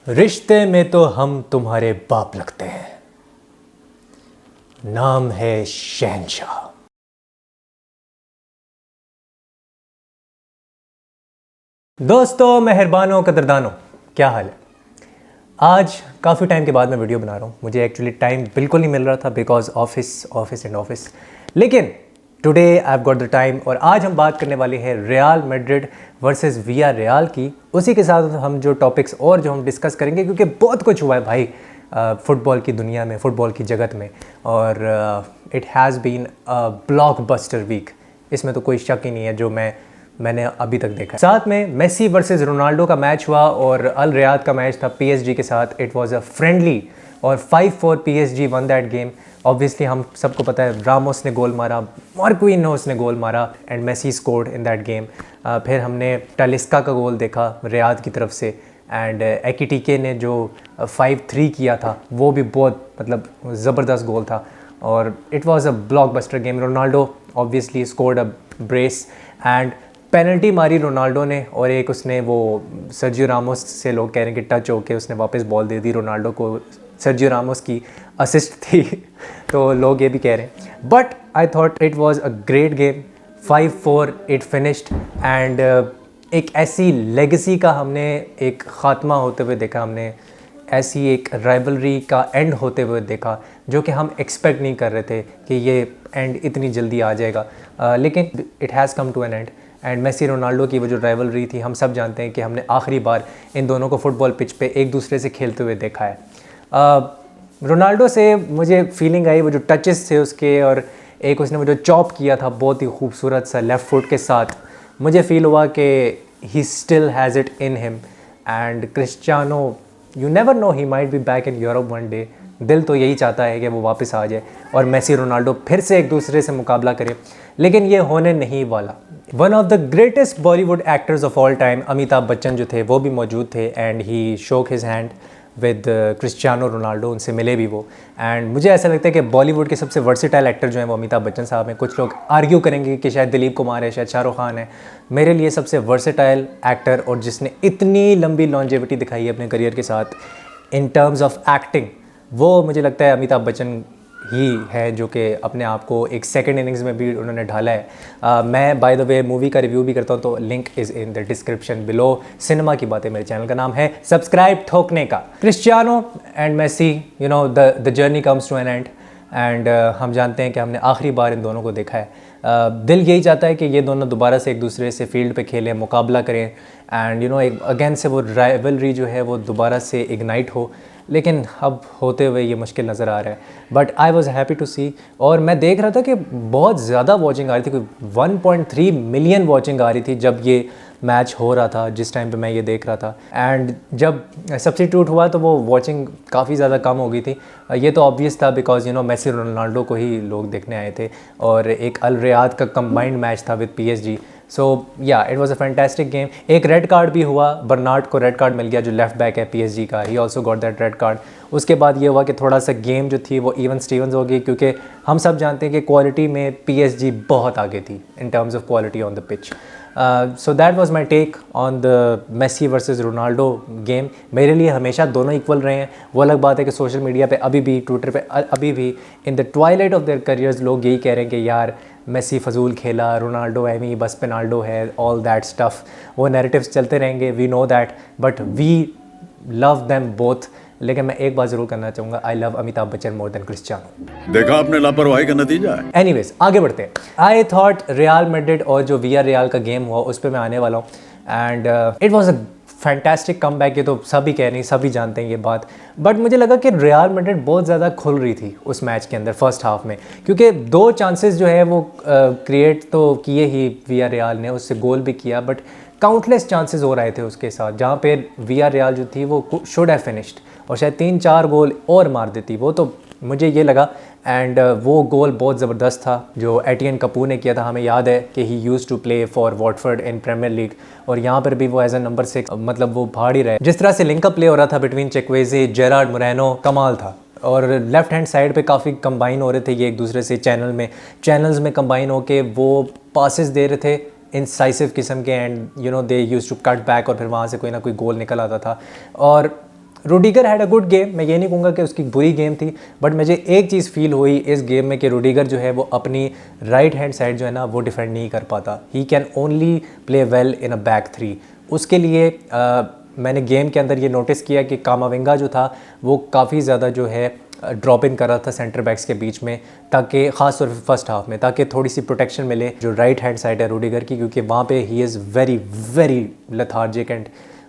रिश्ते में तो हम तुम्हारे बाप लगते हैं, नाम है शहंशाह। दोस्तों, मेहरबानों, कदरदानों, क्या हाल है? आज काफ़ी टाइम के बाद मैं वीडियो बना रहा हूँ। मुझे एक्चुअली टाइम बिल्कुल नहीं मिल रहा था बिकॉज ऑफिस, लेकिन today I have got the time. और आज हम बात करने वाले हैं रियल मैड्रिड वर्सेस विया रियल की। उसी के साथ हम जो टॉपिक्स और जो हम डिस्कस करेंगे, क्योंकि बहुत कुछ हुआ है भाई फुटबॉल की दुनिया में, फुटबॉल की जगत में, और it has been a blockbuster week. इसमें तो कोई शक ही नहीं है जो मैंने अभी तक देखा। साथ में मेसी वर्सेस रोनाल्डो का मैच हुआ और अल रियाद का मैच था पीएसजी के साथ। इट वाज अ फ्रेंडली और 5-4 PSG one that game. Obviously हम सबको पता है रामोस ने गोल मारा, मार्क्विनोस ने गोल मारा and Messi scored in that game. फिर हमने टालिस्का का गोल देखा रियाद की तरफ से, एंड एकिटिके ने जो 5-3 किया था वो भी बहुत ज़बरदस्त गोल था। और it was a blockbuster game. Ronaldo obviously scored a brace and penalty मारी रोनाल्डो ने, और एक उसने वो सर्जियो रामोस से लोग कह रहे हैं कि टच होके उसने वापस बॉल दे दी रोनाल्डो को। सर्जियो रामोस की असिस्ट थी तो लोग ये भी कह रहे हैं। But I thought it was a great game. 5-4 it finished and एक ऐसी लेगेसी का हमने एक ख़ात्मा होते हुए देखा, हमने ऐसी एक राइवलरी का एंड होते हुए देखा जो कि हम एक्सपेक्ट नहीं कर रहे थे कि ये एंड इतनी जल्दी आ जाएगा। लेकिन it has come to an end. And Messi Ronaldo की वो जो राइवलरी थी, हम सब जानते हैं कि हमने आखिरी बार इन दोनों को फुटबॉल पिच पे एक दूसरे से खेलते हुए देखा है। रोनाल्डो से मुझे फीलिंग आई वो जो टचेस थे उसके, और एक उसने वो जो चॉप किया था बहुत ही खूबसूरत सा लेफ़्ट फुट के साथ, मुझे फ़ील हुआ कि he still has it in him. And Cristiano, you never know, he might be back in Europe one day. दिल तो यही चाहता है कि वो वापस आ जाए और मेसी रोनाल्डो फिर से एक दूसरे से मुकाबला करें, लेकिन ये होने नहीं वाला। One of the greatest Bollywood actors of all time Amitabh Bachchan जो थे वो भी मौजूद थे, एंड ही शोक his hand with Cristiano Ronaldo, उनसे मिले भी वो। एंड मुझे ऐसा लगता है कि बॉलीवुड के सबसे वर्सेटाइल एक्टर जो हैं वो अमिताभ बच्चन साहब हैं। कुछ लोग आर्ग्यू करेंगे कि शायद दिलीप कुमार है, शायद शाहरुख खान है। मेरे लिए सबसे वर्सेटाइल एक्टर और जिसने इतनी लंबी लॉन्जेविटी दिखाई है अपने करियर के साथ इन टर्म्स ऑफ एक्टिंग, वो मुझे लगता है अमिताभ बच्चन ही है, जो कि अपने आप को एक सेकंड इनिंग्स में भी उन्होंने ढाला है। मैं बाय द वे मूवी का रिव्यू भी करता हूँ, तो link is in the description below. Cinema की बातें मेरे चैनल का नाम है, सब्सक्राइब ठोकने का। Cristiano and Messi, you know the journey comes to an end, and हम जानते हैं कि हमने आखिरी बार इन दोनों को देखा है। दिल यही चाहता है कि ये दोनों दोबारा से एक दूसरे से फील्ड पे खेलें, मुकाबला करें, एंड यू नो एक अगेन से वो राइवलरी जो है वो दोबारा से इग्नाइट हो, लेकिन अब होते हुए ये मुश्किल नज़र आ रहा है। But I was happy to see. और मैं देख रहा था कि बहुत ज़्यादा वॉचिंग आ रही थी, कोई 1.3 मिलियन वॉचिंग आ रही थी जब ये मैच हो रहा था, जिस टाइम पे मैं ये देख रहा था। एंड जब सब्स्टिट्यूट हुआ तो वो वॉचिंग काफ़ी ज़्यादा कम हो गई थी। ये तो ऑब्वियस था because you know Messi Ronaldo को ही लोग देखने आए थे, और एक अल रियाद का कंबाइंड मैच था with PSG. So yeah it was a fantastic game. एक रेड कार्ड भी हुआ, बर्नार्ड को रेड कार्ड मिल गया जो लेफ्ट बैक है पीएसजी का, ही also got that red card. उसके बाद ये हुआ कि थोड़ा सा गेम जो थी वो इवन स्टीवन्स हो गई, क्योंकि हम सब जानते हैं कि क्वालिटी में पीएसजी बहुत आगे थी in terms of quality on the pitch. So that was my take on the Messi versus Ronaldo game. मेरे लिए हमेशा दोनों इक्वल रहे हैं। वो अलग बात है कि सोशल मीडिया पे अभी भी, ट्विटर पे अभी भी in the Twilight of their careers लोग यही कह रहे हैं कि यार मेसी फजूल खेला, रोनाल्डो एमी बस पेनाल्डो है, ऑल दैट स्टफ़। वो नैरेटिव्स चलते रहेंगे, we know that, but we love them both. लेकिन मैं एक बात ज़रूर करना चाहूँगा, I love Amitabh Bachchan more than Cristiano. देखा आपने लापरवाही का नतीजा है। एनीवेज, आगे बढ़ते हैं। आई थॉट रियल मैड्रिड और जो विया रियल का गेम हुआ उस पर मैं आने वाला हूँ, and it was a fantastic come back. ये तो सभी कह रहे हैं, सभी जानते हैं ये बात। बट मुझे लगा कि रियल मैड्रिड बहुत ज़्यादा खुल रही थी उस मैच के अंदर फर्स्ट हाफ में, क्योंकि 2 चांसेस जो है वो क्रिएट तो किए ही विया रियल ने, उससे गोल भी किया, बट काउंटलेस चांसेस हो रहे थे उसके साथ जहाँ पे विया रियल जो थी वो शुड हैव फिनिश्ड, और शायद 3-4 गोल और मार देती वो, तो मुझे ये लगा। एंड वो गोल बहुत ज़बरदस्त था जो एटियन कपूर ने किया था। हमें याद है कि he used to play for Watford in Premier League, और यहाँ पर भी वो एज ए नंबर 6 वो भाड़ ही रहे। जिस तरह से लिंकअप प्ले हो रहा था बिटवीन चेक्वेज़े, जेरार्ड मोरेनो, कमाल था। और लेफ्ट हैंड साइड पे काफ़ी कंबाइन हो रहे थे ये एक दूसरे से, चैनल्स में कंबाइन होके वो पासेस दे रहे थे इंसाइसिव किस्म के, and you know they used to cut back, और फिर वहाँ से कोई ना कोई गोल निकल आता था। और Rudiger had a good game, मैं ये नहीं कहूँगा कि उसकी बुरी गेम थी, बट मुझे एक चीज़ फील हुई इस गेम में कि रूडिगर जो है वो अपनी राइट हैंड साइड जो है ना वो डिफेंड नहीं कर पाता। He can only play well in a back three. उसके लिए मैंने गेम के अंदर ये नोटिस किया कि कामाविंगा जो था वो काफ़ी ज़्यादा जो है ड्रॉप इन कर रहा था सेंटर बैक्स के बीच में, ताकि ख़ास तौर पर फर्स्ट हाफ में, ताकि थोड़ी सी प्रोटेक्शन मिले जो राइट हैंड साइड है रूडिगर की, क्योंकि वहाँ पे he is very very lethargic and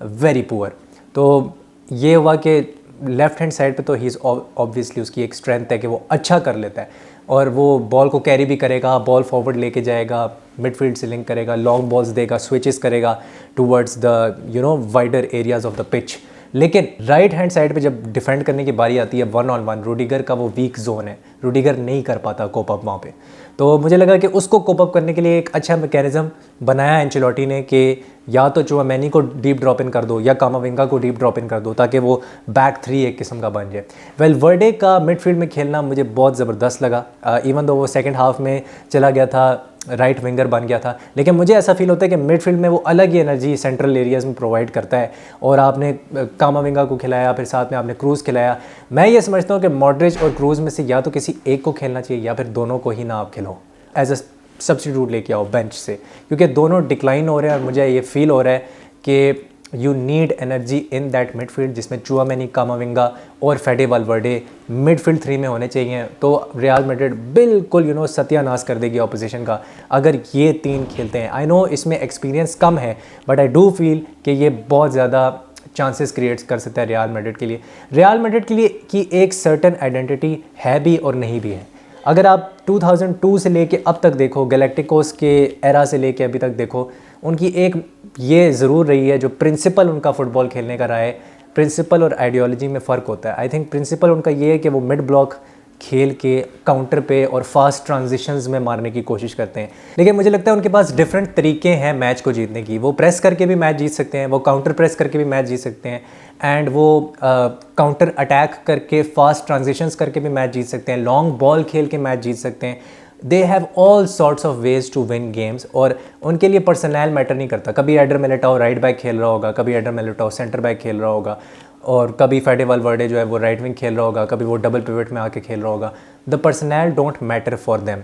very poor. तो ये हुआ कि लेफ़्ट हैंड साइड पे तो ही इज़ ऑब्वियसली उसकी एक स्ट्रेंथ है कि वो अच्छा कर लेता है और वो बॉल को कैरी भी करेगा, बॉल फॉरवर्ड लेके जाएगा, मिडफील्ड से लिंक करेगा, लॉन्ग बॉल्स देगा, स्विचेस करेगा towards the wider areas of the pitch. लेकिन राइट हैंड साइड पे जब डिफेंड करने की बारी आती है 1-on-1, रूडिगर का वो वीक जोन है, रूडिगर नहीं कर पाता कोप अप वहाँ पे। तो मुझे लगा कि उसको कोप अप करने के लिए एक अच्छा मैकेनिज़्म बनाया एंचेलोटी ने कि या तो चुआमेनी को डीप ड्रॉप इन कर दो या कामाविंगा को डीप ड्रॉप इन कर दो, ताकि वो बैक थ्री एक किस्म का बन जाए। वेल वर्डे का मिडफील्ड में खेलना मुझे बहुत ज़बरदस्त लगा, इवन दो वो सेकेंड हाफ में चला गया था, राइट विंगर बन गया था, लेकिन मुझे ऐसा फील होता है कि मिडफील्ड में वो अलग ही एनर्जी सेंट्रल एरियाज़ में प्रोवाइड करता है। और आपने कामाविंगा को खिलाया, फिर साथ में आपने क्रूज़ खिलाया। मैं ये समझता हूँ कि मॉड्रिच और क्रूज़ में से या तो किसी एक को खेलना चाहिए या फिर दोनों को ही ना आप खिलाओ, एज अ सब्स्टिट्यूट लेके आओ बेंच से, क्योंकि दोनों डिक्लाइन हो रहे हैं और मुझे ये फील हो रहा है कि you need energy in that midfield, जिसमें चुआमेनी, कामाविंगा और फेडे वालवर्डे मिडफील्ड थ्री में होने चाहिए। तो रियल मैड्रिड बिल्कुल सत्यानाश कर देगी ऑपोजिशन का अगर ये तीन खेलते हैं। आई नो इसमें एक्सपीरियंस कम है, बट आई डू फील कि ये बहुत ज़्यादा चांसेस क्रिएट्स कर सकता है रियल मैड्रिड के लिए। रियल मैड्रिड के लिए कि एक सर्टन आइडेंटिटी है भी और नहीं भी है। अगर आप 2002 से लेके अब तक देखो, गैलेक्टिकोस के एरा से लेके अभी तक देखो, उनकी एक ये ज़रूर रही है जो प्रिंसिपल उनका फ़ुटबॉल खेलने का रहा है, प्रिंसिपल और आइडियोलॉजी में फ़र्क होता है। आई थिंक प्रिंसिपल उनका ये है कि वो मिड ब्लॉक खेल के काउंटर पे और फास्ट ट्रांजिशंस में मारने की कोशिश करते हैं, लेकिन मुझे लगता है उनके पास डिफरेंट तरीके हैं मैच को जीतने की। वो प्रेस करके भी मैच जीत सकते हैं, वो काउंटर प्रेस करके भी मैच जीत सकते हैं, एंड वो काउंटर अटैक करके फास्ट ट्रांजिशंस करके भी मैच जीत सकते हैं, लॉन्ग बॉल खेल के मैच जीत सकते हैं। They have all sorts of ways to win games, और उनके लिए पर्सनल मैटर नहीं करता। कभी एडर मिलिटाओ राइट बैक खेल रहा होगा, कभी एडर मिलिटाओ सेंटर बैक खेल रहा होगा, और कभी फेडे वालवर्डे जो है वो राइट विंग खेल रहा होगा, कभी वो डबल पिवट में आके खेल रहा होगा। The personal don't matter for them.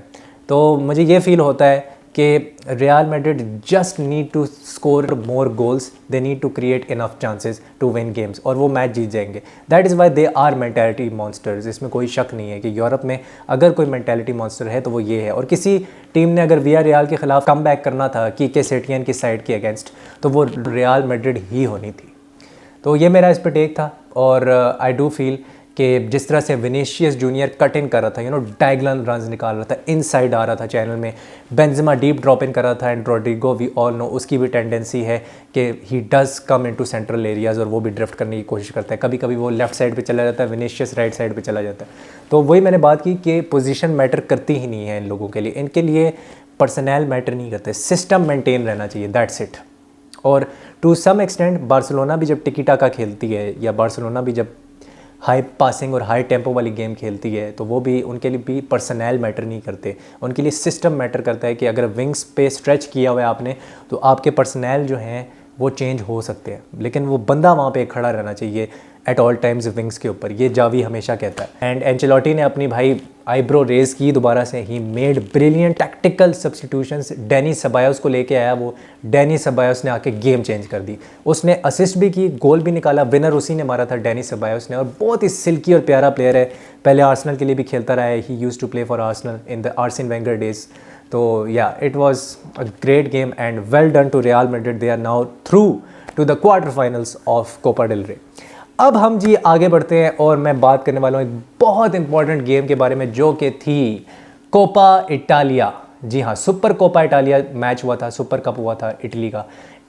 तो मुझे ये फील होता है कि Real Madrid just need to score more goals, they need to create enough chances to win games, और वो मैच जीत जाएंगे। That is why they are mentality monsters. इसमें कोई शक नहीं है कि यूरोप में अगर कोई मेंटालिटी मॉन्स्टर है तो वो ये है। और किसी टीम ने अगर वियारियल के खिलाफ कम बैक करना था कि सेटियन की साइड के अगेंस्ट, तो वो रियल मैड्रिड ही होनी थी। तो ये मेरा इस पर टेक था, और आई डू फील कि जिस तरह से विनीशियस जूनियर कट इन कर रहा था, डायगोनल रन्स निकाल रहा था, इनसाइड आ रहा था चैनल में, बेंजेमा डीप ड्रॉप इन कर रहा था, and Rodrigo we all know उसकी भी टेंडेंसी है कि he does come into central areas और वो भी ड्रिफ्ट करने की कोशिश करता है। कभी कभी वो लेफ्ट साइड पे चला जाता है, विनीशियस राइट साइड पे चला जाता है। तो वही मैंने बात की कि पोजीशन मैटर करती ही नहीं है इन लोगों के लिए, इनके लिए पर्सनल मैटर नहीं करते, सिस्टम मेंटेन रहना चाहिए, दैट्स इट। और टू सम एक्सटेंट बार्सिलोना भी जब टिकी टाका खेलती है, या बार्सिलोना भी जब हाई पासिंग और हाई टेम्पो वाली गेम खेलती है, तो वो भी उनके लिए भी पर्सनल मैटर नहीं करते, उनके लिए सिस्टम मैटर करता है कि अगर विंग्स पे स्ट्रेच किया हुआ है आपने, तो आपके पर्सनल जो हैं वो चेंज हो सकते हैं, लेकिन वो बंदा वहाँ पे खड़ा रहना चाहिए एट ऑल टाइम्स विंग्स के ऊपर। ये जावी हमेशा कहता है। एंड एंचेलोटी ने अपनी भाई आईब्रो रेज की दोबारा से, he made brilliant tactical substitutions. Danny सबायोस को लेके आया, वो डैनी सबायोस ने आके गेम चेंज कर दी। उसने असिस्ट भी की, गोल भी निकाला, विनर उसी ने मारा था, डैनी सबायोस ने। और बहुत ही सिल्की और प्यारा प्लेयर है, पहले आर्सेनल के लिए भी खेलता रहा है, he used to play for Arsenal in the Arsene Wenger days. तो yeah it was a great game and well done to Real Madrid. They are now through to the quarter finals of Copa del Rey. अब हम जी आगे बढ़ते हैं और मैं बात करने वाला हूँ एक बहुत इंपॉर्टेंट गेम के बारे में, जो कि थी कोपा इटालिया। जी हाँ, सुपर कोपा इटालिया मैच हुआ था, सुपर कप हुआ था इटली का।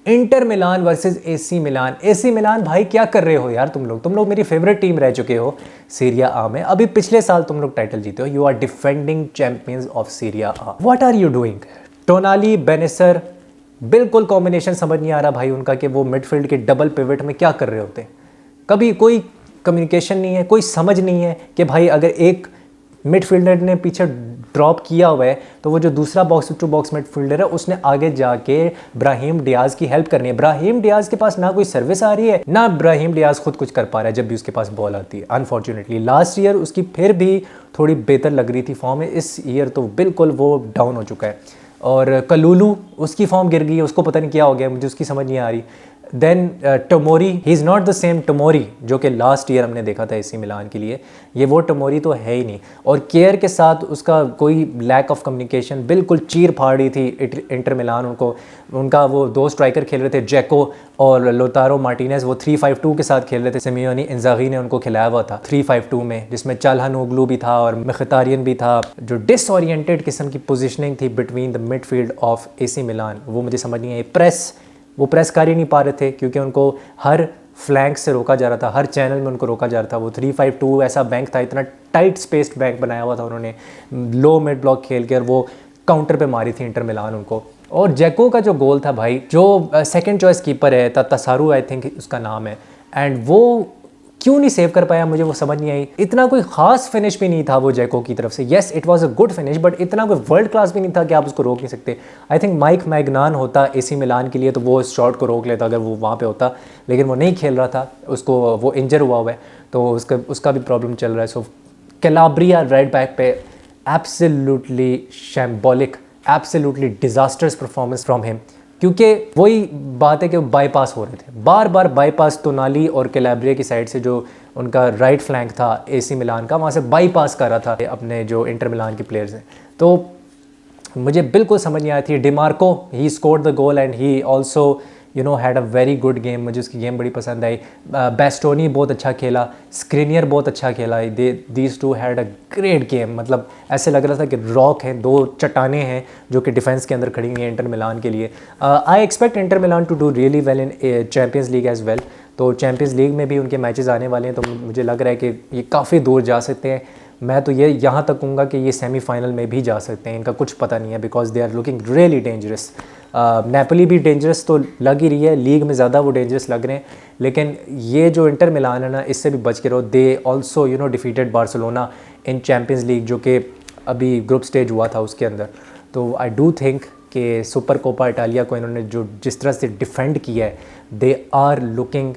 Inter Milan versus AC Milan. AC Milan भाई क्या कर रहे हो यार तुम लोग मेरी फेवरेट टीम रह चुके हो सीरिया आ में। अभी पिछले साल तुम लोग टाइटल जीते हो, you are defending champions of Serie A. What are you doing? Tonali Bennacer, बिल्कुल कॉम्बिनेशन समझ नहीं आ रहा भाई उनका कि वो मिडफील्ड के डबल पिवट में क्या कर रहे होते हैं। कभी कोई कम्युनिकेशन नहीं है, कोई समझ नहीं है कि भाई अगर एक मिडफील्डर ने पीछे ड्रॉप किया हुआ है, तो वो जो दूसरा बॉक्स टू बॉक्स मिडफील्डर है उसने आगे जाके ब्राहीम डियाज की हेल्प करनी है। ब्राहीम डियाज के पास ना कोई सर्विस आ रही है, ना ब्राहीम डियाज खुद कुछ कर पा रहा है जब भी उसके पास बॉल आती है। अनफॉर्चुनेटली लास्ट ईयर उसकी फिर भी थोड़ी बेहतर लग रही थी फॉर्म में, इस ईयर तो बिल्कुल वो डाउन हो चुका है। और कलूलू उसकी फॉर्म गिर गई है, उसको पता नहीं क्या हो गया, मुझे उसकी समझ नहीं आ रही। Then Tomori, he is not the same Tomori जो कि लास्ट ईयर हमने देखा था एसी मिलान के लिए, ये वो टोमोरी तो है ही नहीं। और केयर के साथ उसका कोई लैक ऑफ कम्युनिकेशन, बिल्कुल चीर फाड़ रही थी इंटर मिलान उनको। उनका वो दो स्ट्राइकर खेल रहे थे, जैको और लोतारो मार्टिनेज, वो 3-5-2 के साथ खेल रहे थे। सिमियोनी इंजागी ने उनको खिलाया हुआ था 3-5-2 में, जिसमें चाल्हानोग्लू भी था और मिख्तारियन भी था। जो डिसओरिएंटेड किस्म की पोजीशनिंग थी between the midfield of AC Milan, वो मुझे समझ नहीं आई। वो प्रेस कर ही नहीं पा रहे थे क्योंकि उनको हर फ्लैंक से रोका जा रहा था, हर चैनल में उनको रोका जा रहा था। वो 3-5-2 ऐसा बैंक था, इतना टाइट स्पेस्ड बैंक बनाया हुआ था उन्होंने, लो मिड ब्लॉक खेल के, और वो काउंटर पे मारी थी इंटर मिलान उनको। और जैको का जो गोल था भाई, जो सेकंड चॉइस कीपर है तसारू आई थिंक उसका नाम है, एंड वो क्यों नहीं सेव कर पाया मुझे वो समझ नहीं आई। इतना कोई खास फिनिश भी नहीं था वो जैको की तरफ से। Yes it was a good finish, but इतना कोई वर्ल्ड क्लास भी नहीं था कि आप उसको रोक नहीं सकते। आई थिंक माइक मैग्नान होता एसी मिलान के लिए तो वो इस शॉट को रोक लेता अगर वो वहाँ पे होता, लेकिन वो नहीं खेल रहा था, उसको वो इंजर हुआ है तो उसका भी प्रॉब्लम चल रहा है। सो कैलाब्रिया राइट बैक पे absolutely shambolic, absolutely disasters performance from him, क्योंकि वही बात है कि बाईपास हो रहे थे बार बार। बाईपास तोनाली और कैलाब्रिया की साइड से जो उनका राइट फ्लैंक था एसी मिलान का, वहाँ से बाईपास कर रहा था अपने जो इंटर मिलान के प्लेयर्स हैं। तो मुझे बिल्कुल समझ नहीं आई थी। Dimarco, he scored the goal and he also had a very good game, मुझे उसकी गेम बड़ी पसंद आई। बेस्टोनी बहुत अच्छा खेला, स्क्रीनियर बहुत अच्छा खेला, these two had a great game. मतलब ऐसे लग रहा था कि रॉक हैं, दो चट्टानें हैं जो कि डिफेंस के अंदर खड़ी हुई हैं इंटर मिलान के लिए। I expect Inter Milan to do really well in Champions League as well. तो चैम्पियंस लीग में भी उनके मैचेस आने वाले हैं, तो मुझे लग रहा है कि ये काफ़ी दूर जा सकते हैं। मैं तो ये यहाँ तक कहूँगा कि ये सेमीफाइनल में भी जा सकते हैं, इनका कुछ पता नहीं है, because they are looking really dangerous. Napoli भी डेंजरस तो लग ही रही है, लीग में ज़्यादा वो डेंजरस लग रहे हैं, लेकिन ये जो इंटर मिलान है ना, इससे भी बच के रहो। They also defeated Barcelona in Champions league, जो कि अभी ग्रुप स्टेज हुआ था उसके अंदर। तो आई डू थिंक कि सुपर कोपा इटालिया को इन्होंने जो जिस तरह से डिफेंड किया है, they are looking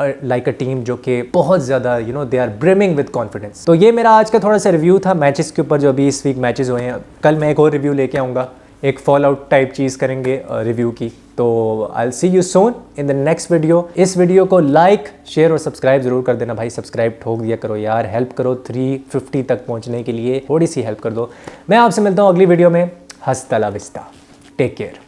like a team जो कि बहुत ज़्यादा they are brimming with confidence. तो ये मेरा आज का थोड़ा सा रिव्यू था मैचेस के ऊपर जो अभी इस वीक मैचेस हुए हैं। कल मैं एक और रिव्यू लेके आऊँगा, एक फॉल आउट टाइप चीज़ करेंगे रिव्यू की। तो I will see you soon in the next video. इस वीडियो को लाइक, शेयर और सब्सक्राइब जरूर कर देना भाई, सब्सक्राइब ठोक दिया करो यार, हेल्प करो 350 तक पहुँचने के लिए, थोड़ी सी हेल्प कर दो। मैं आपसे मिलता हूँ अगली वीडियो में। हस्ता ला विस्ता, टेक केयर।